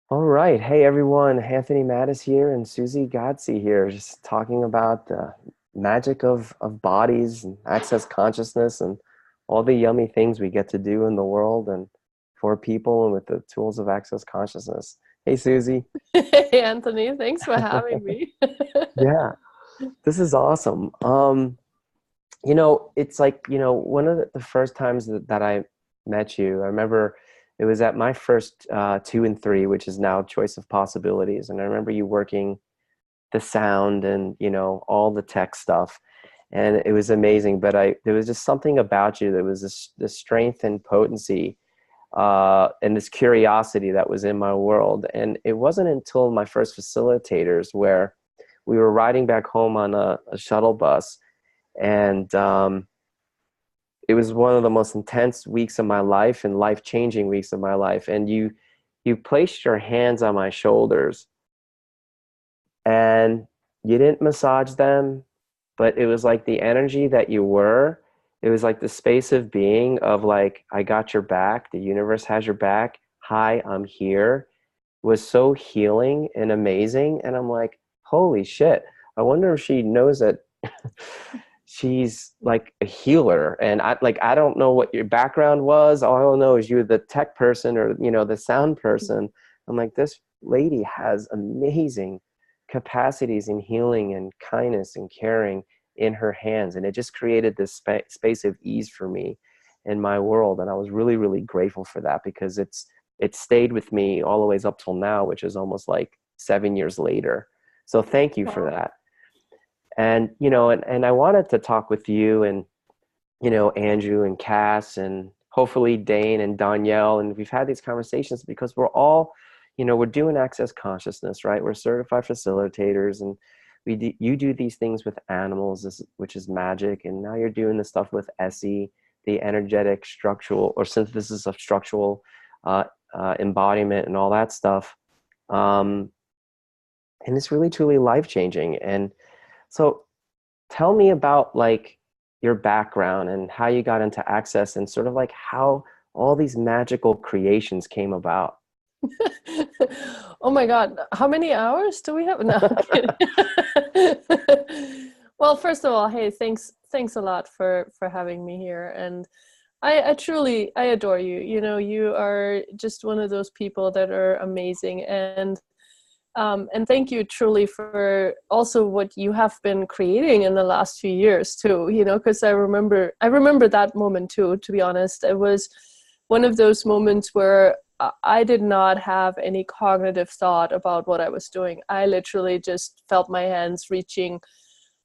All right. Hey, everyone. Anthony Mattis here and Suzy Godsey here, just talking about the magic of bodies and access consciousness and all the yummy things we get to do in the world and for people and with the tools of access consciousness. Hey, Suzy. Hey Anthony, thanks for having me. Yeah, this is awesome. It's like, one of the first times that I met you, I remember it was at my first two and three, which is now Choice of Possibilities. And I remember you working the sound and, all the tech stuff. And it was amazing. But there was just something about you that was this strength and potency and this curiosity that was in my world. And it wasn't until my first facilitators where we were riding back home on a shuttle bus and it was one of the most intense weeks of my life and life-changing weeks of my life. And you placed your hands on my shoulders and you didn't massage them, but it was like the energy that you were. It was like the space of being of like, I got your back. The universe has your back. Hi, I'm here. Was so healing and amazing. And I'm like, holy shit. I wonder if she knows that she's like a healer. And I don't know what your background was. All I don't know is you're the tech person or the sound person. I'm like, this lady has amazing capacities in healing and kindness and caring in her hands, and it just created this space of ease for me in my world. And I was really, really grateful for that, because it stayed with me all the ways up till now, which is almost like 7 years later. So thank you for Wow. that. And and I wanted to talk with you and Andrew and Cass and hopefully Dane and Danielle, and we've had these conversations because we're all we're doing access consciousness, right? We're certified facilitators, and you do these things with animals, which is magic, and now you're doing the stuff with SE, the energetic structural or synthesis of structural uh, embodiment and all that stuff. um, and it's really truly life changing. And so tell me about like your background and how you got into access and sort of like how all these magical creations came about. Oh my God, how many hours do we have? No, I'm kidding. Well, first of all, hey, thanks a lot for having me here. And I truly I adore you. You know, you are just one of those people that are amazing. And thank you truly for also what you have been creating in the last few years too, you know, because I remember that moment too, to be honest. It was one of those moments where I did not have any cognitive thought about what I was doing. I literally just felt my hands reaching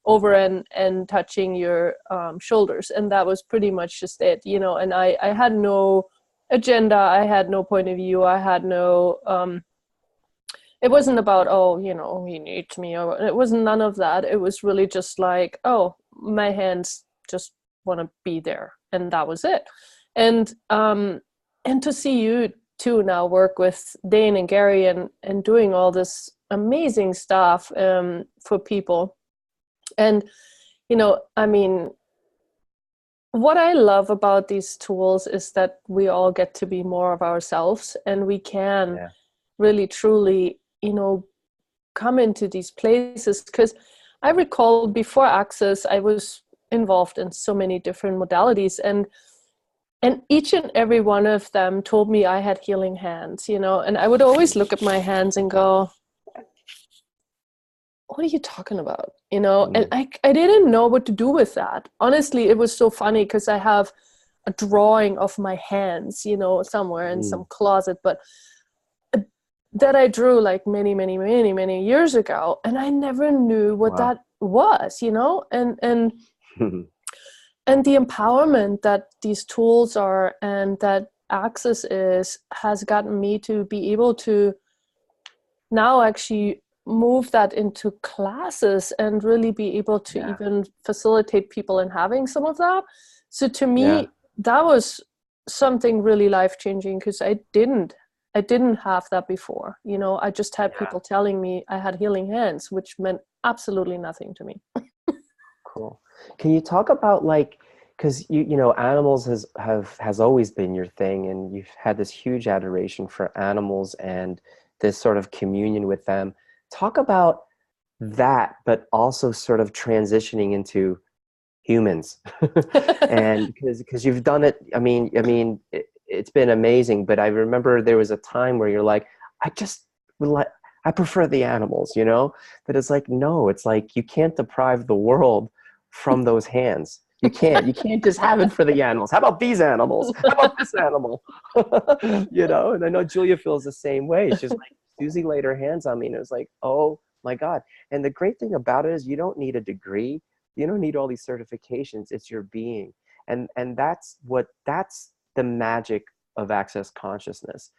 over and touching your shoulders, and that was pretty much just it, you know. And I had no agenda, I had no point of view, I had no it wasn't about, oh, you know, he needs me, or it was none of that. It was really just like, oh, my hands just want to be there, and that was it. And um and to see you too now work with Dane and Gary and doing all this amazing stuff for people. And you know, I mean, what I love about these tools is that we all get to be more of ourselves, and we can Yeah. really truly, you know, come into these places. Because I recall before Access, I was involved in so many different modalities, and each and every one of them told me I had healing hands, you know. And I would always look at my hands and go, what are you talking about, you know? And Mm. I didn't know what to do with that. Honestly, it was so funny because I have a drawing of my hands, you know, somewhere in Mm. some closet, but that I drew like many, many, many, many years ago, and I never knew what Wow. that was, you know. And the empowerment that these tools are and that Access is has gotten me to be able to now actually move that into classes and really be able to Yeah. even facilitate people in having some of that. So to Yeah. me, that was something really life changing, because I didn't have that before. You know, I just had Yeah. people telling me I had healing hands, which meant absolutely nothing to me. Cool. Can you talk about like, because animals has always been your thing, and you've had this huge adoration for animals and this sort of communion with them. Talk about that, but also sort of transitioning into humans. And because you've done it, it's been amazing. But I remember there was a time where you're like, I just would like, I prefer the animals, you know? But it's like, no, it's like you can't deprive the world from those hands. You can't just have it for the animals. How about these animals? How about this animal? You know, and I know Julia feels the same way. She's like, Suzy laid her hands on me and it was like, oh my God. And the great thing about it is you don't need a degree. You don't need all these certifications. It's your being. And that's the magic of access consciousness.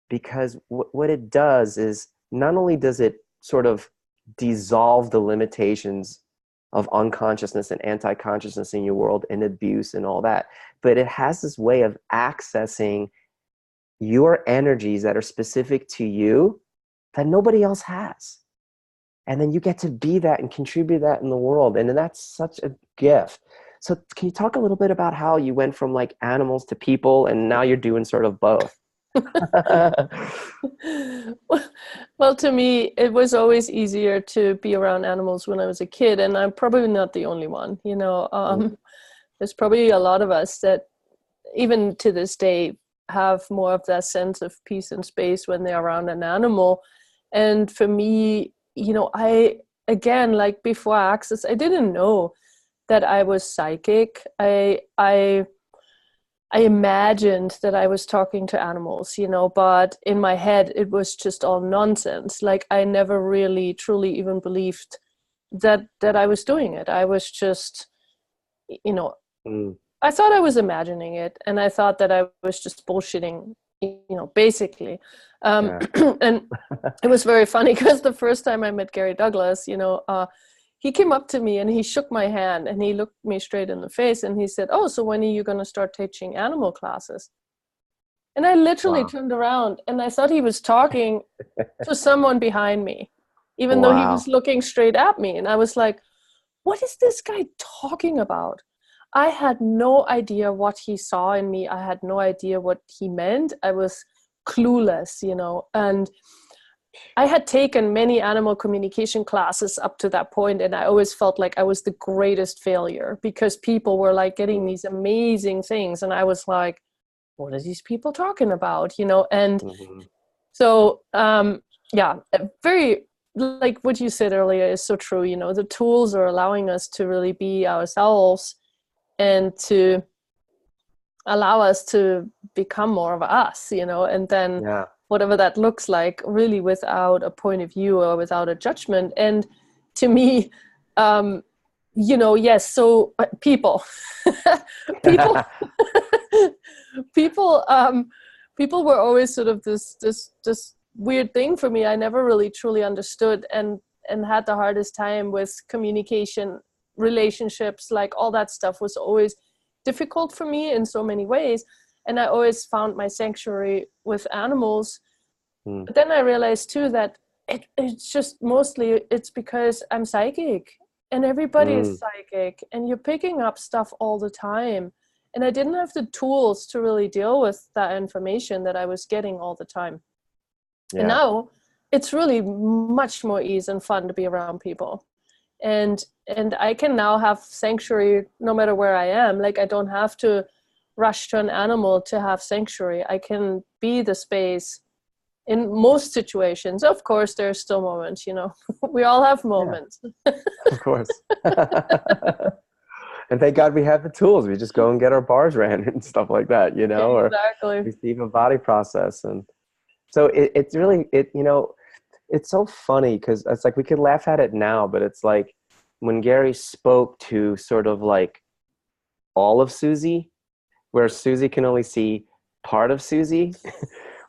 Because what it does is not only does it sort of dissolve the limitations of unconsciousness and anti-consciousness in your world and abuse and all that, but it has this way of accessing your energies that are specific to you that nobody else has. And then you get to be that and contribute that in the world. And that's such a gift. So can you talk a little bit about how you went from like animals to people and now you're doing sort of both? Well, to me, it was always easier to be around animals when I was a kid, and I'm probably not the only one. You know, there's probably a lot of us that, even to this day, have more of that sense of peace and space when they're around an animal. And for me, you know, again, like before Access, I didn't know that I was psychic. I imagined that I was talking to animals, you know, but in my head, it was just all nonsense. Like I never really, truly even believed that I was doing it. I was just, you know, I thought I was imagining it, and I thought that I was just bullshitting, you know, basically. Yeah. And it was very funny because the first time I met Gary Douglas, you know, he came up to me and he shook my hand and he looked me straight in the face and he said, "Oh, so when are you going to start teaching animal classes?" And I literally turned around and I thought he was talking to someone behind me, even though he was looking straight at me. And I was like, what is this guy talking about? I had no idea what he saw in me. I had no idea what he meant. I was clueless, you know, and I had taken many animal communication classes up to that point, and I always felt like I was the greatest failure because people were like getting these amazing things, and I was like, what are these people talking about, you know? And so, yeah, very, like what you said earlier is so true, you know, the tools are allowing us to really be ourselves and to allow us to become more of us, you know, and then whatever that looks like, really without a point of view or without a judgment. And to me, you know, yes, so people, people, people, people were always sort of this weird thing for me. I never really truly understood and had the hardest time with communication, relationships, like all that stuff was always difficult for me in so many ways. And I always found my sanctuary with animals. But then I realized too that it's just mostly, it's because I'm psychic and everybody is psychic and you're picking up stuff all the time. And I didn't have the tools to really deal with that information that I was getting all the time. And now it's really much more easy and fun to be around people. And I can now have sanctuary no matter where I am. Like I don't have to rush to an animal to have sanctuary. I can be the space in most situations. Of course, there's still moments, you know, we all have moments. Of course. And thank God we have the tools. We just go and get our bars ran and stuff like that, you know, exactly. Or receive a body process. And so it's really, you know, it's so funny because it's like we could laugh at it now, but it's like when Gary spoke to sort of like all of Suzy, where Suzy can only see part of Suzy,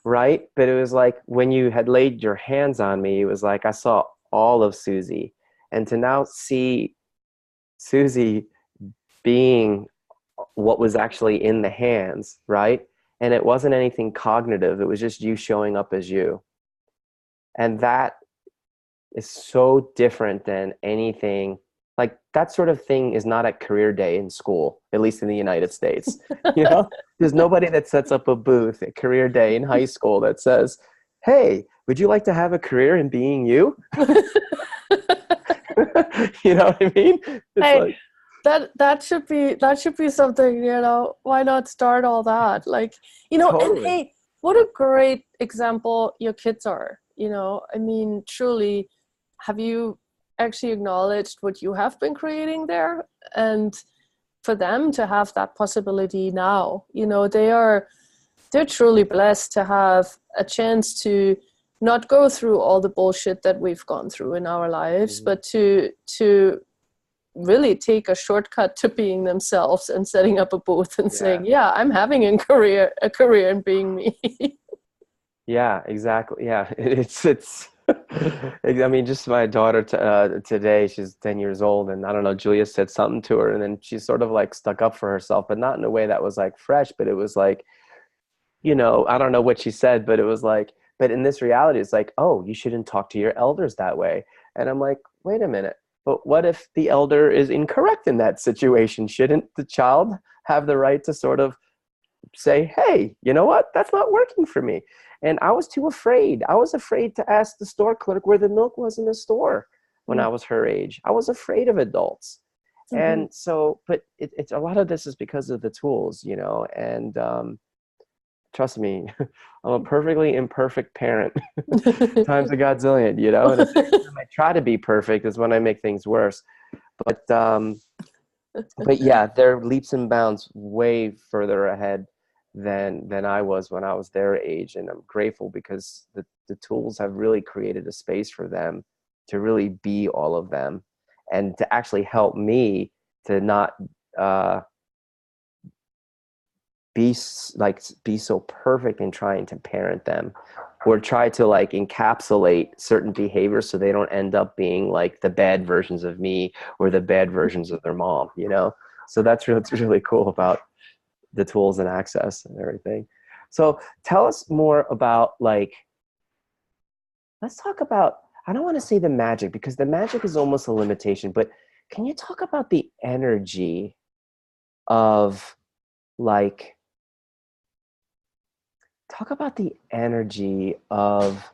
right? But it was like when you had laid your hands on me, it was like I saw all of Suzy. And to now see Suzy being what was actually in the hands, right? And it wasn't anything cognitive. It was just you showing up as you. And that is so different than anything. Like that sort of thing is not at career day in school, at least in the United States. You know, there's nobody that sets up a booth at career day in high school that says, hey, would you like to have a career in being you? You know what I mean? It's Hey, like, that should be something, you know, why not start all that? Like, you know, and totally. hey, what a great example your kids are, you know. I mean, truly, have you actually acknowledged what you have been creating there? And for them to have that possibility now, you know, they're truly blessed to have a chance to not go through all the bullshit that we've gone through in our lives, Mhm. but to really take a shortcut to being themselves and setting up a booth and Yeah. saying, yeah, I'm having a career in being me. Yeah, exactly. Yeah, it's. I mean, just my daughter today, she's 10 years old, and I don't know, Julia said something to her, and then she sort of like stuck up for herself, but not in a way that was like fresh, but it was like, I don't know what she said, but it was like, but in this reality, it's like, oh, you shouldn't talk to your elders that way. And I'm like, wait a minute, but what if the elder is incorrect in that situation? Shouldn't the child have the right to sort of say, hey, you know what? That's not working for me. And I was too afraid. I was afraid to ask the store clerk where the milk was in the store when I was her age. I was afraid of adults. Mm-hmm. And so, but it's a lot of this is because of the tools, and trust me, I'm a perfectly imperfect parent times a godzillion, and if every time I try to be perfect is when I make things worse. But yeah, they're leaps and bounds way further ahead than I was when I was their age, and I'm grateful because the tools have really created a space for them to really be all of them, and to actually help me to not uh, be so perfect in trying to parent them, or try to like encapsulate certain behaviors so they don't end up being like the bad versions of me or the bad versions of their mom. So that's really cool about the tools and access and everything. So tell us more about, like, let's talk about, I don't want to say the magic, because the magic is almost a limitation, but can you talk about the energy of, like, talk about the energy of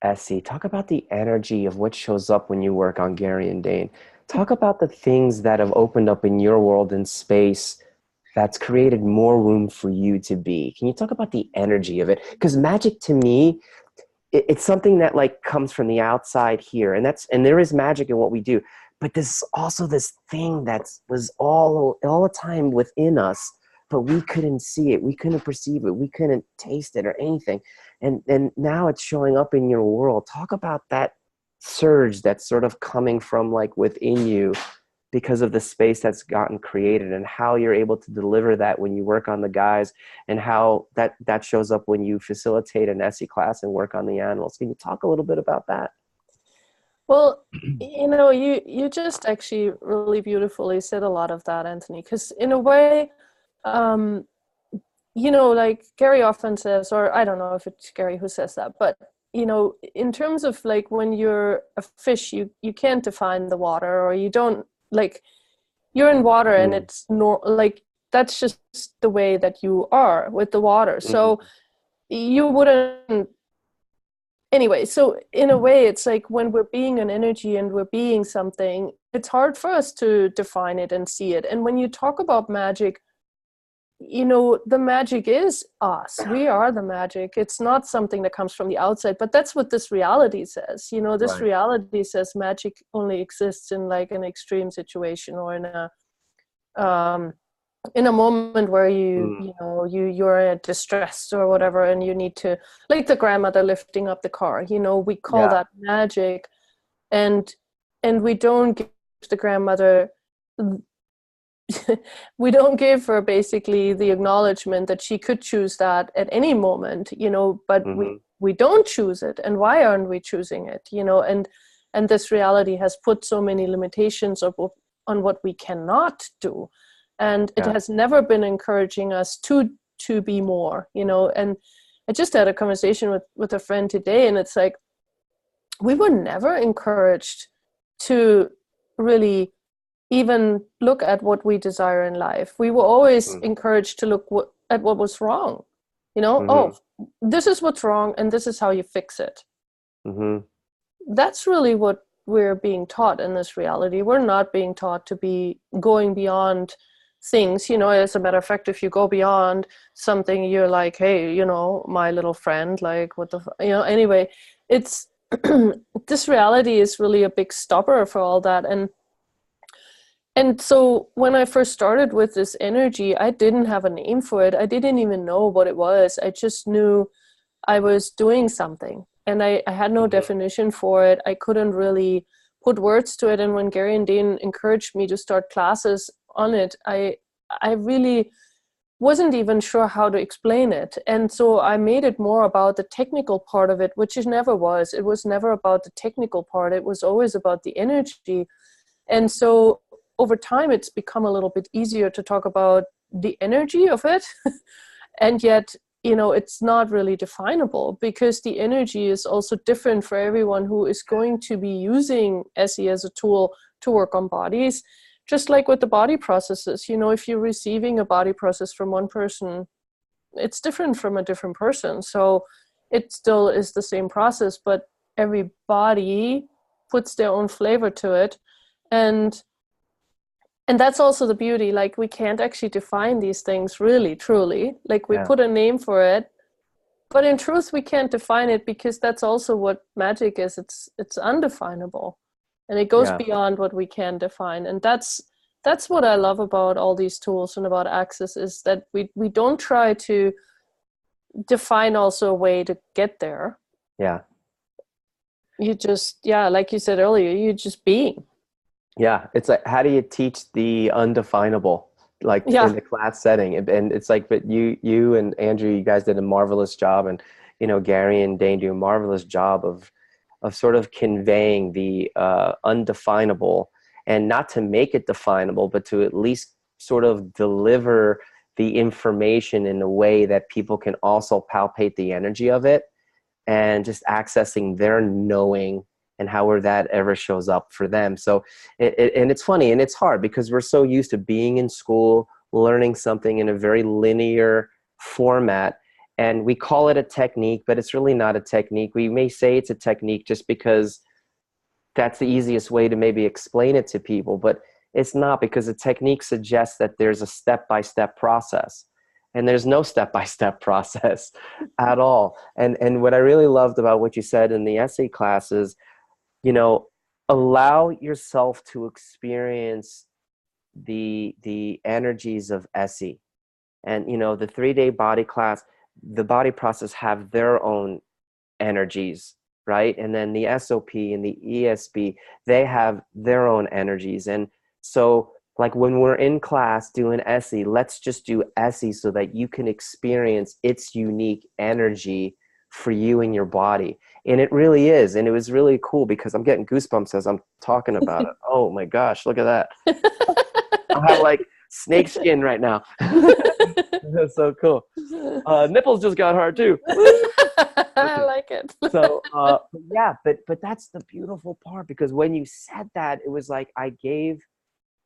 Essie. Talk about the energy of what shows up when you work on Gary and Dane. Talk about the things that have opened up in your world and space that's created more room for you to be. Can you talk about the energy of it? Because magic to me, it's something that like comes from the outside here, and there is magic in what we do, but there's also this thing that was all the time within us, but we couldn't see it, we couldn't perceive it, we couldn't taste it or anything, and now it's showing up in your world. Talk about that surge that's sort of coming from like within you because of the space that's gotten created, and how you're able to deliver that when you work on the guys, and how that shows up when you facilitate an SE class and work on the animals. Can you talk a little bit about that? Well, you know, you just actually really beautifully said a lot of that, Anthony, because in a way, um, you know, like Gary often says, or I don't know if it's Gary who says that, but you know, in terms of like when you're a fish, you can't define the water, or you don't like you're in water and Mm, it's like that's just the way that you are with the water. So mm, you wouldn't anyway. So in a way, it's like when we're being an energy and we're being something, it's hard for us to define it and see it. And when you talk about magic, you know, the magic is us. We are the magic. It's not something that comes from the outside, but that's what this reality says. You know, this right. reality says magic only exists in like an extreme situation, or um in a moment where Mm, you're distressed or whatever, and you need to, like the grandmother lifting up the car, you know, we call yeah. that magic. And we don't give the grandmother we don't give her basically the acknowledgement that she could choose that at any moment, you know, but we Hmm. we don't choose it. And why aren't we choosing it, you know? And this reality has put so many limitations on what we cannot do, and it Yeah. has never been encouraging us to be more, you know. And I just had a conversation with a friend today, and it's like we were never encouraged to really even look at what we desire in life. We were always Mm, encouraged to look at what was wrong, You know, Mm-hmm. oh, this is what's wrong and this is how you fix it. Mm-hmm. That's really what we're being taught in this reality. We're not being taught to be going beyond things. You know, as a matter of fact, if you go beyond something, you're like, hey, you know, my little friend, like, what the, you know, anyway, it's, this reality is really a big stopper for all that. And so when I first started with this energy, I didn't have a name for it. I didn't even know what it was. I just knew I was doing something, and I had no Mm-hmm. definition for it. I couldn't really put words to it. And when Gary and Dane encouraged me to start classes on it, I really wasn't even sure how to explain it. And so I made it more about the technical part of it, which it never was. It was never about the technical part. It was always about the energy. And so over time, it's become a little bit easier to talk about the energy of it. And yet, you know, it's not really definable, because the energy is also different for everyone who is going to be using SE as a tool to work on bodies. Just like with the body processes, you know, if you're receiving a body process from one person, it's different from a different person. So it still is the same process, but every body puts their own flavor to it. And that's also the beauty. Like, we can't actually define these things really, truly. Like, we Yeah. put a name for it, but in truth, we can't define it, because that's also what magic is. It's undefinable, and it goes Yeah. beyond what we can define. And that's what I love about all these tools and about Access, is that we don't try to define also a way to get there. Yeah. You just, yeah, like you said earlier, you're just being. Yeah. It's like, how do you teach the undefinable, like in Yeah. the class setting? And it's like, but you and Andrew, you guys did a marvelous job, and Gary and Dane do a marvelous job of sort of conveying the undefinable, and not to make it definable, but to at least sort of deliver the information in a way that people can also palpate the energy of it, and just accessing their knowing and however that ever shows up for them. So and it's funny and it's hard, because we're so used to being in school, learning something in a very linear format, and we call it a technique, but it's really not a technique. We may say it's a technique just because that's the easiest way to maybe explain it to people, but it's not, because a technique suggests that there's a step-by-step process, and there's no step-by-step process at all. And what I really loved about what you said in the essay classes, you know, allow yourself to experience the energies of SE. And the 3-day body class, the body process have their own energies, right? And then the SOP and the ESB, they have their own energies. And so, like, when we're in class doing SE, let's just do SE so that you can experience its unique energy for you and your body. And it really is. And it was really cool, because I'm getting goosebumps as I'm talking about it. Oh my gosh, look at that. I have like snake skin right now. That's so cool. Nipples just got hard too. I like it. So yeah, but that's the beautiful part, because when you said that, it was like I gave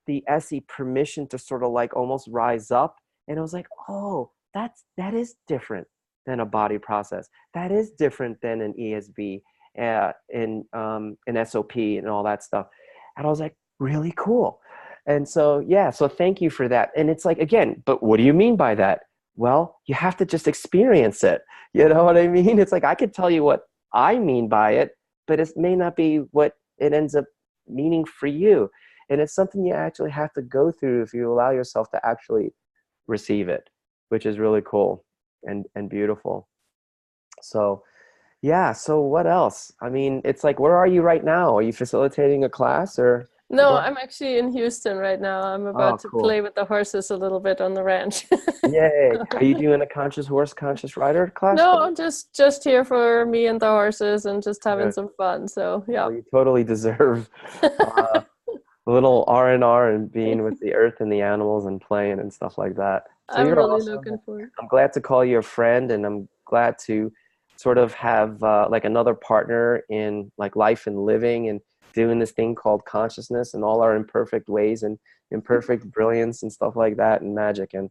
the SE permission to sort of like almost rise up, and I was like, oh, that is different than a body process. That is different than an ESB, in an SOP and all that stuff. And I was like, really cool. And so yeah, so thank you for that. And it's like, again, but what do you mean by that? Well, you have to just experience it. You know what I mean? It's like, I could tell you what I mean by it, but it may not be what it ends up meaning for you. And it's something you actually have to go through if you allow yourself to actually receive it, which is really cool and beautiful. So yeah, so what else? I mean, it's like, where are you right now? Are you facilitating a class or No, what? I'm actually in Houston right now. I'm Oh, about to cool. play with the horses a little bit on the ranch. Yay. Are you doing a conscious horse, conscious rider class No, today? I'm just here for me and the horses and just having Good. some fun. So yeah. Well, you totally deserve uh, a little R&R and being with the earth and the animals and playing and stuff like that. So I'm you're really awesome. looking forward. I'm glad to call you a friend, and I'm glad to sort of have like another partner in like life and living and doing this thing called consciousness and all our imperfect ways and imperfect brilliance and stuff like that and magic. And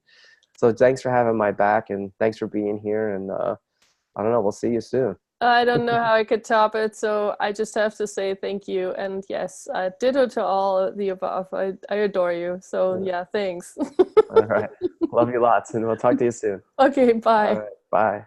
So thanks for having my back, and thanks for being here. And I don't know, we'll see you soon. I don't know how I could top it, so I just have to say thank you. And yes, ditto to all of the above. I adore you. So Yeah. yeah, thanks. All right. Love you lots, and we'll talk to you soon. Okay, All bye. right. Bye.